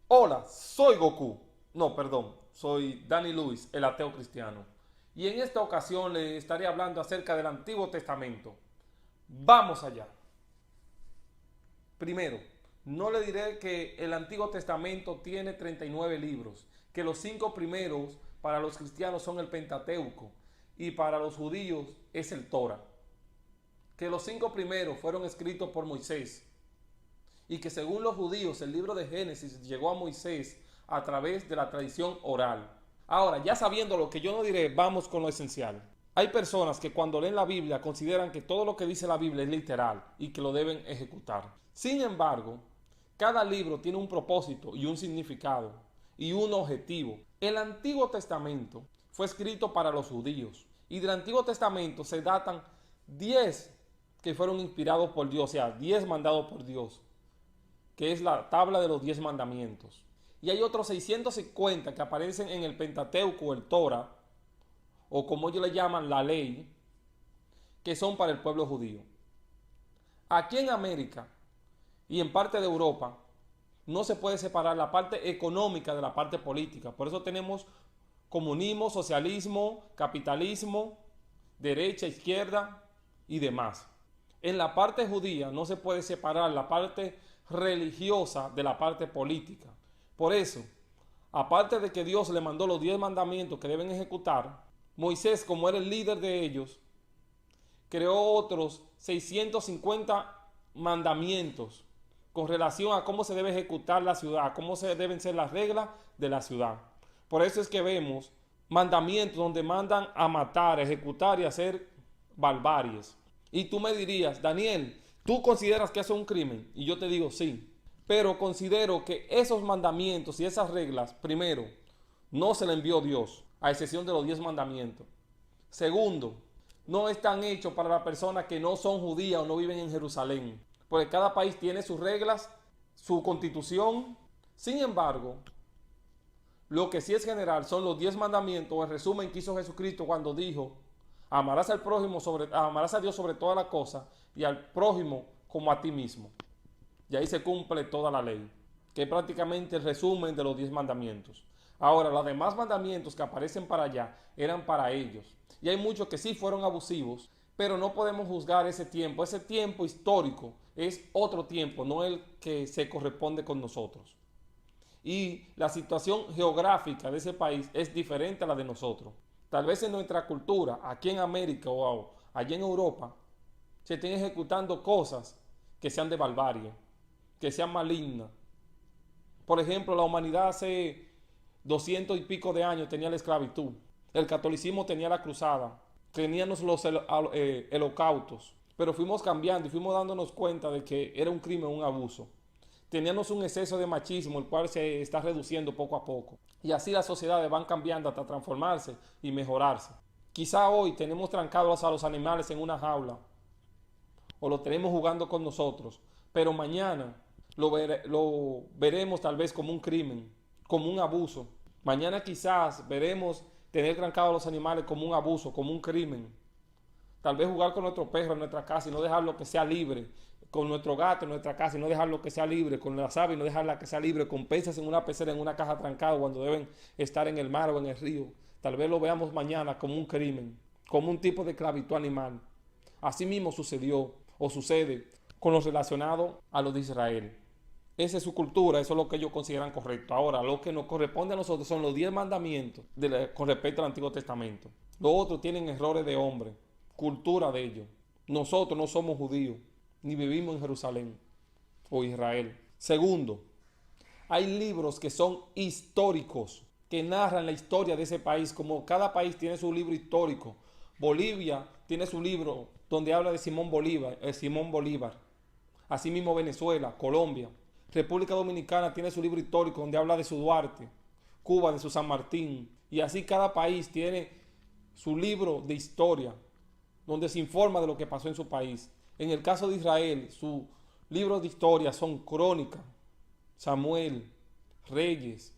Hola, soy Goku. No, perdón, soy Danny Lewis, el ateo cristiano. Y en esta ocasión le estaré hablando acerca del Antiguo Testamento. Vamos allá. Primero, no le diré que el Antiguo Testamento tiene 39 libros, que los 5 primeros para los cristianos son el Pentateuco y para los judíos es el Torah. Que los 5 primeros fueron escritos por Moisés y que según los judíos el libro de Génesis llegó a Moisés a través de la tradición oral. Ahora, ya sabiendo lo que yo no diré, vamos con lo esencial. Hay personas que cuando leen la Biblia consideran que todo lo que dice la Biblia es literal y que lo deben ejecutar. Sin embargo, cada libro tiene un propósito y un significado y un objetivo. El Antiguo Testamento fue escrito para los judíos y del Antiguo Testamento se datan 10 que fueron inspirados por Dios, o sea, 10 mandados por Dios, que es la tabla de los 10 mandamientos. Y hay otros 650 que aparecen en el Pentateuco, el Torah, o como ellos le llaman la ley, que son para el pueblo judío. Aquí en América y en parte de Europa no se puede separar la parte económica de la parte política. Por eso tenemos comunismo, socialismo, capitalismo, derecha, izquierda y demás. En la parte judía no se puede separar la parte religiosa de la parte política. Por eso, aparte de que Dios le mandó los 10 mandamientos que deben ejecutar, Moisés, como era el líder de ellos, creó otros 650 mandamientos con relación a cómo se debe ejecutar la ciudad, cómo se deben ser las reglas de la ciudad. Por eso es que vemos mandamientos donde mandan a matar, a ejecutar y a hacer barbaries. Y tú me dirías, Daniel, ¿tú consideras que eso es un crimen? Y yo te digo, sí. Pero considero que esos mandamientos y esas reglas, primero, no se le envió Dios, a excepción de los 10 mandamientos. Segundo, no están hechos para las personas que no son judías o no viven en Jerusalén, porque cada país tiene sus reglas, su constitución. Sin embargo, lo que sí es general son los 10 mandamientos, el resumen que hizo Jesucristo cuando dijo, amarás al prójimo amarás a Dios sobre todas las cosas y al prójimo como a ti mismo. Y ahí se cumple toda la ley, que es prácticamente el resumen de los 10 mandamientos. Ahora, los demás mandamientos que aparecen para allá eran para ellos. Y hay muchos que sí fueron abusivos, pero no podemos juzgar ese tiempo. Ese tiempo histórico es otro tiempo, no el que se corresponde con nosotros. Y la situación geográfica de ese país es diferente a la de nosotros. Tal vez en nuestra cultura, aquí en América o allá en Europa, se estén ejecutando cosas que sean de barbarie, que sean malignas. Por ejemplo, la humanidad hace 200 y pico de años tenía la esclavitud. El catolicismo tenía la cruzada. Teníamos los holocaustos. Pero fuimos cambiando y fuimos dándonos cuenta de que era un crimen, un abuso. Teníamos un exceso de machismo, el cual se está reduciendo poco a poco. Y así las sociedades van cambiando hasta transformarse y mejorarse. Quizá hoy tenemos trancados a los animales en una jaula o lo tenemos jugando con nosotros, pero mañana lo veremos tal vez como un crimen, como un abuso. Mañana quizás veremos tener trancados a los animales como un abuso, como un crimen. Tal vez jugar con nuestro perro en nuestra casa y no dejarlo que sea libre, con nuestro gato en nuestra casa y no dejarlo que sea libre, con las aves y no dejarla que sea libre, con peces en una pecera, en una caja trancada cuando deben estar en el mar o en el río. Tal vez lo veamos mañana como un crimen, como un tipo de esclavitud animal. Así mismo sucedió o sucede con lo relacionado a lo de Israel. Esa es su cultura, eso es lo que ellos consideran correcto. Ahora, lo que nos corresponde a nosotros son los 10 mandamientos con respecto al Antiguo Testamento. Los otros tienen errores de hombre, cultura de ellos. Nosotros no somos judíos, ni vivimos en Jerusalén o Israel. Segundo, hay libros que son históricos, que narran la historia de ese país, como cada país tiene su libro histórico. Bolivia tiene su libro donde habla de Simón Bolívar. Asimismo Venezuela, Colombia. República Dominicana tiene su libro histórico donde habla de su Duarte. Cuba de su San Martín. Y así cada país tiene su libro de historia donde se informa de lo que pasó en su país. En el caso de Israel, sus libros de historia son Crónica, Samuel, Reyes,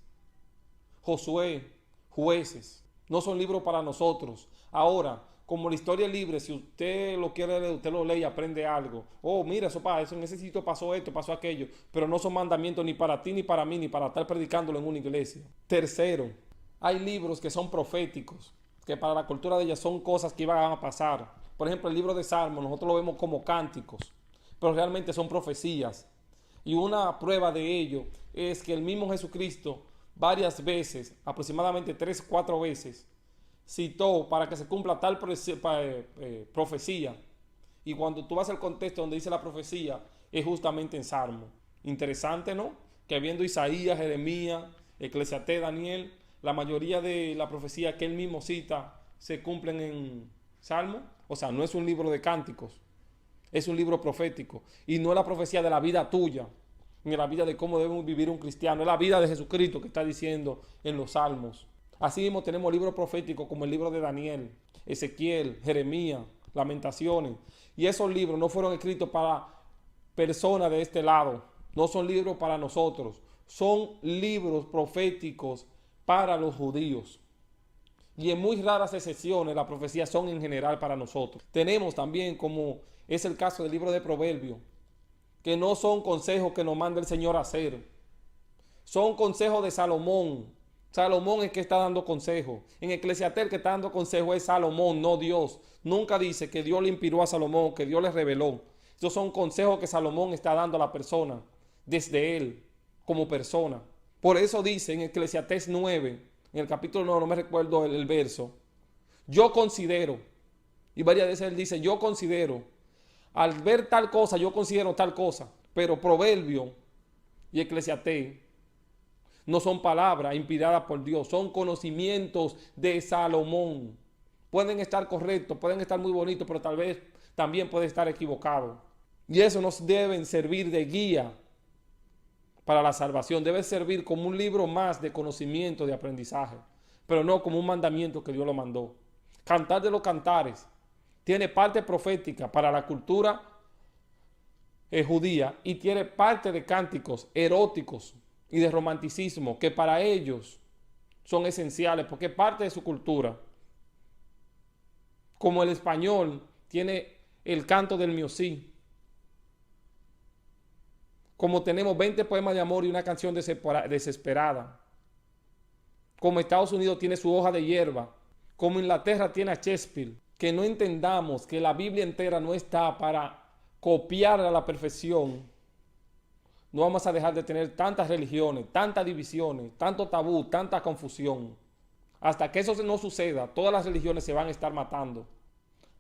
Josué, Jueces. No son libros para nosotros. Ahora, como la historia es libre, si usted lo quiere leer, usted lo lee y aprende algo. Oh, mira, eso en ese sitio pasó esto, pasó aquello. Pero no son mandamientos ni para ti, ni para mí, ni para estar predicándolo en una iglesia. Tercero, hay libros que son proféticos, que para la cultura de ellas son cosas que iban a pasar. Por ejemplo, el libro de Salmos, nosotros lo vemos como cánticos, pero realmente son profecías. Y una prueba de ello es que el mismo Jesucristo varias veces, aproximadamente 3 o 4 veces, citó para que se cumpla tal profecía. Y cuando tú vas al contexto donde dice la profecía, es justamente en Salmo. Interesante, ¿no? Que viendo Isaías, Jeremías, Eclesiastés, Daniel, la mayoría de la profecía que él mismo cita se cumplen en Salmo. O sea, no es un libro de cánticos, es un libro profético. Y no es la profecía de la vida tuya, ni la vida de cómo debe vivir un cristiano. Es la vida de Jesucristo que está diciendo en los Salmos. Así mismo tenemos libros proféticos como el libro de Daniel, Ezequiel, Jeremías, Lamentaciones. Y esos libros no fueron escritos para personas de este lado. No son libros para nosotros. Son libros proféticos para los judíos. Y en muy raras excepciones las profecías son en general para nosotros. Tenemos también, como es el caso del libro de Proverbios, que no son consejos que nos manda el Señor a hacer. Son consejos de Salomón. Salomón es el que está dando consejos. En Eclesiastés el que está dando consejos es Salomón, no Dios. Nunca dice que Dios le inspiró a Salomón, que Dios le reveló. Estos son consejos que Salomón está dando a la persona, desde él, como persona. Por eso dice en Eclesiastés 9, en el capítulo 9, no me recuerdo el verso, yo considero, y varias veces él dice, yo considero, al ver tal cosa, yo considero tal cosa, pero Proverbio y Eclesiastés no son palabras inspiradas por Dios, son conocimientos de Salomón. Pueden estar correctos, pueden estar muy bonitos, pero tal vez también puede estar equivocado. Y eso nos debe servir de guía para la salvación. Debe servir como un libro más de conocimiento, de aprendizaje, pero no como un mandamiento que Dios lo mandó. Cantar de los Cantares tiene parte profética para la cultura judía y tiene parte de cánticos eróticos y de romanticismo que para ellos son esenciales porque es parte de su cultura. Como el español tiene el canto del miosí, como tenemos 20 poemas de amor y una canción desesperada, como Estados Unidos tiene su hoja de hierba, como Inglaterra tiene a Shakespeare, que no entendamos que la Biblia entera no está para copiar a la perfección, no vamos a dejar de tener tantas religiones, tantas divisiones, tanto tabú, tanta confusión. Hasta que eso no suceda, todas las religiones se van a estar matando.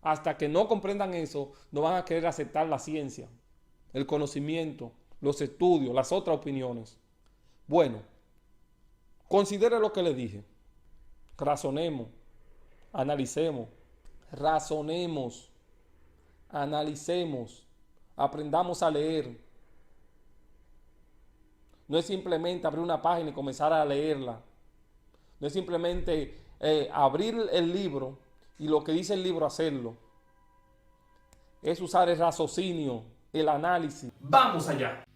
Hasta que no comprendan eso, no van a querer aceptar la ciencia, el conocimiento, los estudios, las otras opiniones. Bueno, considere lo que le dije. Razonemos, analicemos, razonemos, analicemos, aprendamos a leer. No es simplemente abrir una página y comenzar a leerla. No es simplemente abrir el libro y lo que dice el libro hacerlo. Es usar el raciocinio, el análisis. ¡Vamos allá!